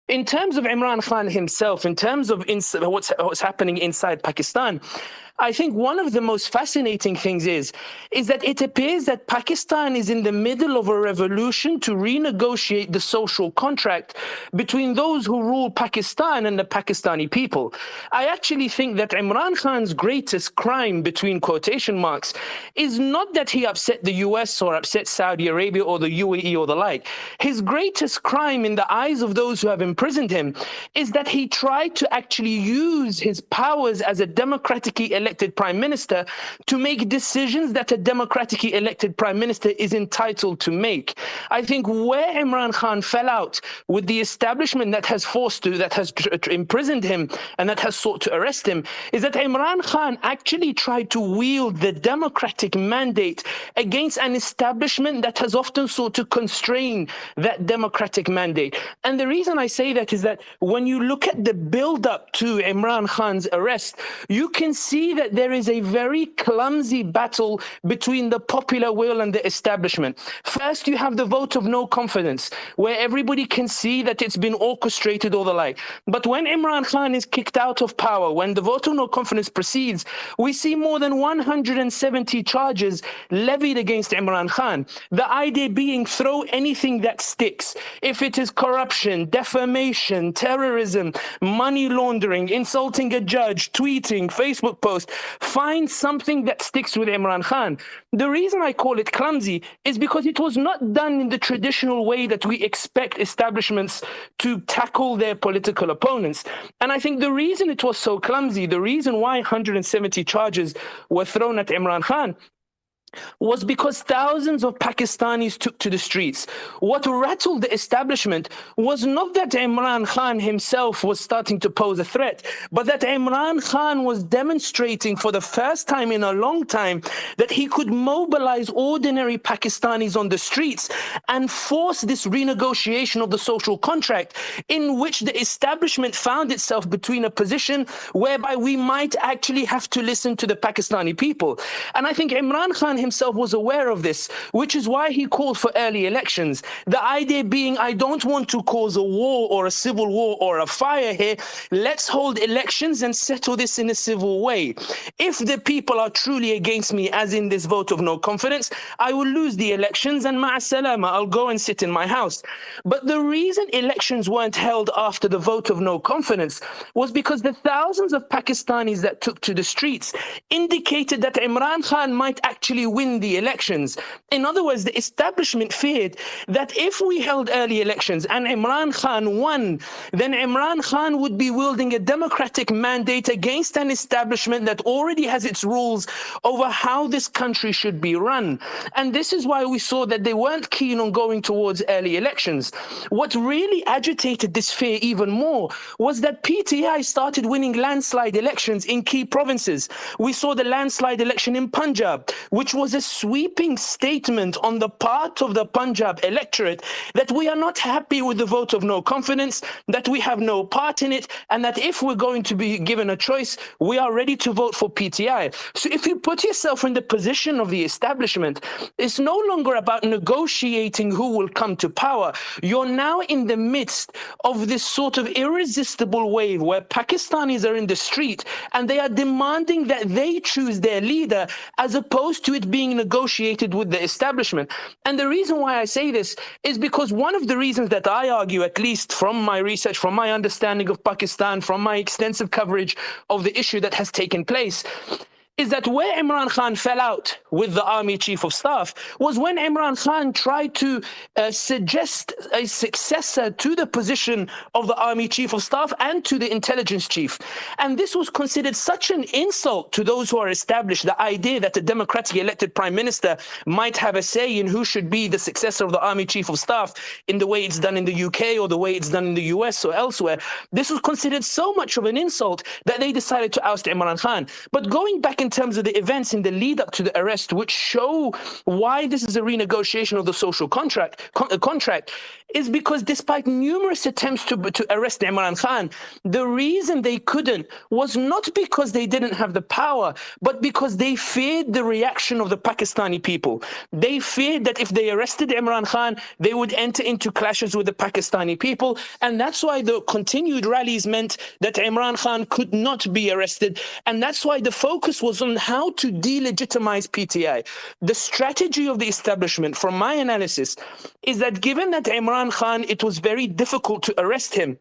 In terms of Imran Khan himself, in terms of what's happening inside Pakistan, I think one of the most fascinating things is that it appears that Pakistan is in the middle of a revolution to renegotiate the social contract between those who rule Pakistan and the Pakistani people. I actually think that Imran Khan's greatest crime, between quotation marks, is not that he upset the US or upset Saudi Arabia or the UAE or the like. His greatest crime in the eyes of those who have imprisoned him is that he tried to actually use his powers as a democratically elected prime minister to make decisions that a democratically elected prime minister is entitled to make. I think where Imran Khan fell out with the establishment that has imprisoned him and that has sought to arrest him is that Imran Khan actually tried to wield the democratic mandate against an establishment that has often sought to constrain that democratic mandate. And the reason I say that is that when you look at the build-up to Imran Khan's arrest, you can see that there is a very clumsy battle between the popular will and the establishment. First, you have the vote of no confidence, where everybody can see that it's been orchestrated or the like. But when Imran Khan is kicked out of power, when the vote of no confidence proceeds, we see more than 170 charges levied against Imran Khan. The idea being, throw anything that sticks. If it is corruption, defamation, terrorism, money laundering, insulting a judge, tweeting, Facebook post, find something that sticks with Imran Khan. The reason I call it clumsy is because it was not done in the traditional way that we expect establishments to tackle their political opponents. And I think the reason it was so clumsy, the reason why 170 charges were thrown at Imran Khan, was because thousands of Pakistanis took to the streets. What rattled the establishment was not that Imran Khan himself was starting to pose a threat, but that Imran Khan was demonstrating for the first time in a long time that he could mobilize ordinary Pakistanis on the streets and force this renegotiation of the social contract, in which the establishment found itself between a position whereby we might actually have to listen to the Pakistani people. And I think Imran Khan himself was aware of this, which is why he called for early elections. The idea being, I don't want to cause a war or a civil war or a fire here. Let's hold elections and settle this in a civil way. If the people are truly against me, as in this vote of no confidence, I will lose the elections and ma'a salama, I'll go and sit in my house. But the reason elections weren't held after the vote of no confidence was because the thousands of Pakistanis that took to the streets indicated that Imran Khan might actually win the elections. In other words, the establishment feared that if we held early elections and Imran Khan won, then Imran Khan would be wielding a democratic mandate against an establishment that already has its rules over how this country should be run. And this is why we saw that they weren't keen on going towards early elections. What really agitated this fear even more was that PTI started winning landslide elections in key provinces. We saw the landslide election in Punjab, which was a sweeping statement on the part of the Punjab electorate that we are not happy with the vote of no confidence, that we have no part in it, and that if we're going to be given a choice, we are ready to vote for PTI. So if you put yourself in the position of the establishment, it's no longer about negotiating who will come to power. You're now in the midst of this sort of irresistible wave where Pakistanis are in the street and they are demanding that they choose their leader as opposed to it being negotiated with the establishment. And the reason why I say this is because one of the reasons that I argue, at least from my research, from my understanding of Pakistan, from my extensive coverage of the issue that has taken place, is that where Imran Khan fell out with the army chief of staff was when Imran Khan tried to suggest a successor to the position of the army chief of staff and to the intelligence chief. And this was considered such an insult to those who are established, the idea that a democratically elected prime minister might have a say in who should be the successor of the army chief of staff in the way it's done in the UK or the way it's done in the US or elsewhere. This was considered so much of an insult that they decided to oust Imran Khan. But going back in terms of the events in the lead up to the arrest, which show why this is a renegotiation of the social contract, is because despite numerous attempts to arrest Imran Khan, the reason they couldn't was not because they didn't have the power, but because they feared the reaction of the Pakistani people. They feared that if they arrested Imran Khan, they would enter into clashes with the Pakistani people. And that's why the continued rallies meant that Imran Khan could not be arrested. And that's why the focus was on how to delegitimize PTI. The strategy of the establishment, from my analysis, is that given that Imran Khan, it was very difficult to arrest him,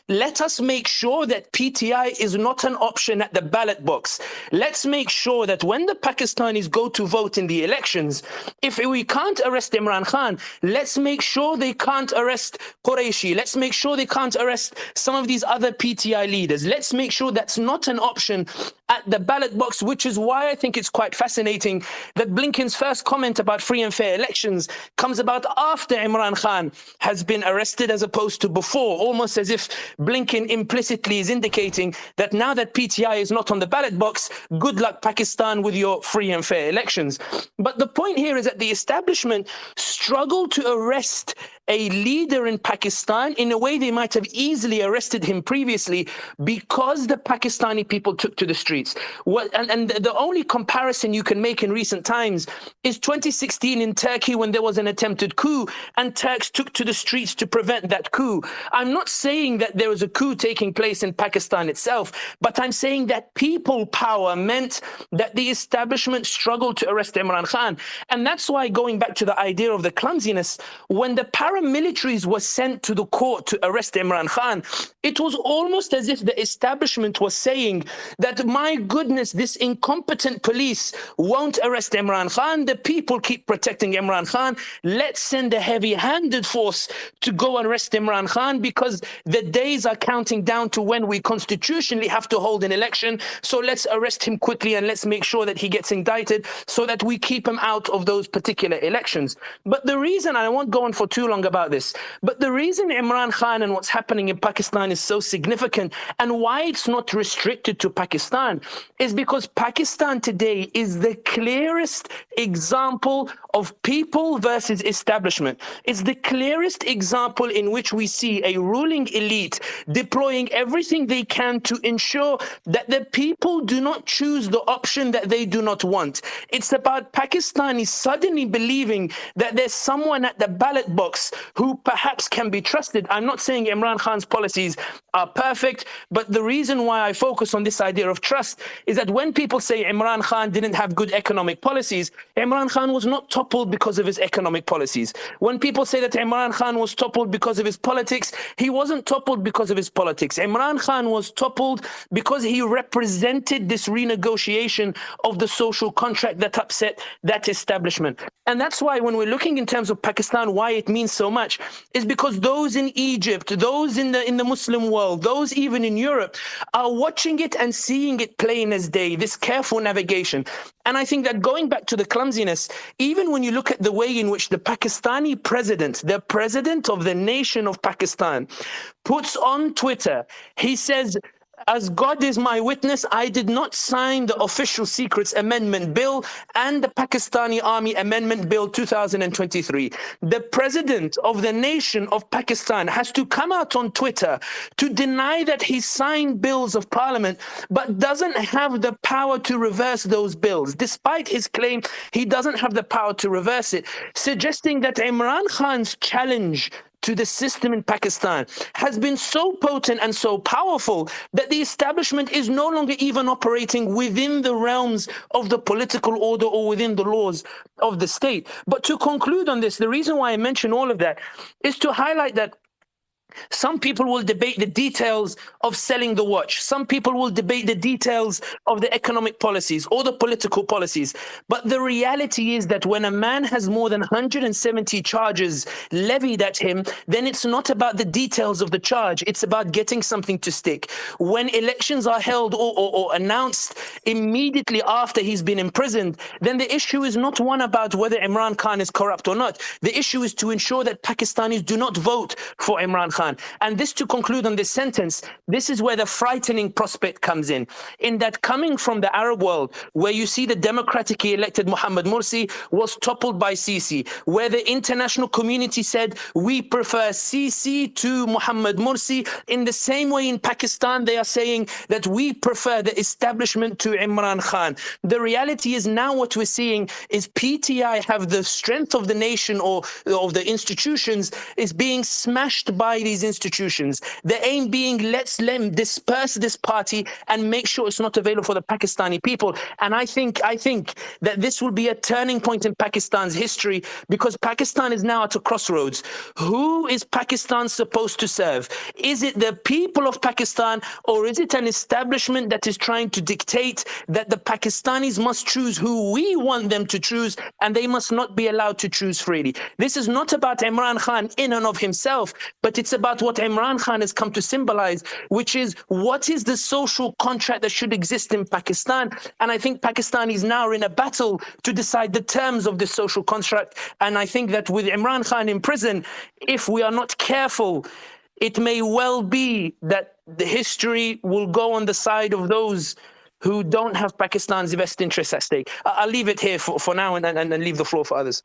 let us make sure that PTI is not an option at the ballot box. Let's make sure that when the Pakistanis go to vote in the elections, if we can't arrest Imran Khan, let's make sure they can't arrest Qureshi. Let's make sure they can't arrest some of these other PTI leaders. Let's make sure that's not an option at the ballot box, which is why I think it's quite fascinating that Blinken's first comment about free and fair elections comes about after Imran Khan has been arrested as opposed to before, almost as if Blinken implicitly is indicating that now that PTI is not on the ballot box, good luck Pakistan with your free and fair elections. But the point here is that the establishment struggled to arrest a leader in Pakistan in a way they might have easily arrested him previously because the Pakistani people took to the streets. And the only comparison you can make in recent times is 2016 in Turkey when there was an attempted coup and Turks took to the streets to prevent that coup. I'm not saying that there was a coup taking place in Pakistan itself, but I'm saying that people power meant that the establishment struggled to arrest Imran Khan. And that's why, going back to the idea of the clumsiness, when the paramilitaries were sent to the court to arrest Imran Khan, it was almost as if the establishment was saying that, my goodness, this incompetent police won't arrest Imran Khan. The people keep protecting Imran Khan. Let's send a heavy-handed force to go and arrest Imran Khan because the days are counting down to when we constitutionally have to hold an election. So let's arrest him quickly and let's make sure that he gets indicted so that we keep him out of those particular elections. But the reason, I won't go on for too long about this, but the reason Imran Khan and what's happening in Pakistan is so significant and why it's not restricted to Pakistan is because Pakistan today is the clearest example of people versus establishment. It's the clearest example in which we see a ruling elite deploying everything they can to ensure that the people do not choose the option that they do not want. It's about Pakistanis suddenly believing that there's someone at the ballot box who perhaps can be trusted. I'm not saying Imran Khan's policies are perfect, but the reason why I focus on this idea of trust is that when people say Imran Khan didn't have good economic policies, Imran Khan was not toppled because of his economic policies. When people say that Imran Khan was toppled because of his politics, he wasn't toppled because of his politics. Imran Khan was toppled because he represented this renegotiation of the social contract that upset that establishment. And that's why when we're looking in terms of Pakistan, why it means so much is because those in Egypt, those in the Muslim world, those even in Europe are watching it and seeing it plain as day, this careful navigation. And I think that going back to the clumsiness, even when you look at the way in which the Pakistani president, the president of the nation of Pakistan, puts on Twitter, he says, "As God is my witness, I did not sign the Official Secrets Amendment Bill and the Pakistani Army Amendment Bill 2023. The president of the nation of Pakistan has to come out on Twitter to deny that he signed bills of parliament, but doesn't have the power to reverse those bills. Despite his claim, he doesn't have the power to reverse it, suggesting that Imran Khan's challenge to the system in Pakistan has been so potent and so powerful that the establishment is no longer even operating within the realms of the political order or within the laws of the state." But to conclude on this, the reason why I mention all of that is to highlight that some people will debate the details of selling the watch. Some people will debate the details of the economic policies or the political policies. But the reality is that when a man has more than 170 charges levied at him, then it's not about the details of the charge. It's about getting something to stick. When elections are held or announced immediately after he's been imprisoned, then the issue is not one about whether Imran Khan is corrupt or not. The issue is to ensure that Pakistanis do not vote for Imran Khan. Khan. And this, to conclude on this sentence, this is where the frightening prospect comes in that coming from the Arab world, where you see the democratically elected Mohammed Morsi was toppled by Sisi, where the international community said, we prefer Sisi to Mohammed Morsi. In the same way in Pakistan, they are saying that we prefer the establishment to Imran Khan. The reality is now what we're seeing is PTI have the strength of the nation or of the institutions is being smashed by these institutions. The aim being, let's disperse this party and make sure it's not available for the Pakistani people. And I think that this will be a turning point in Pakistan's history, because Pakistan is now at a crossroads. Who is Pakistan supposed to serve? Is it the people of Pakistan, or is it an establishment that is trying to dictate that the Pakistanis must choose who we want them to choose, and they must not be allowed to choose freely? This is not about Imran Khan in and of himself, but it's about what Imran Khan has come to symbolize, which is what is the social contract that should exist in Pakistan. And I think Pakistanis now are in a battle to decide the terms of this social contract. And I think that with Imran Khan in prison, if we are not careful, it may well be that the history will go on the side of those who don't have Pakistan's best interests at stake. I'll leave it here for now and leave the floor for others.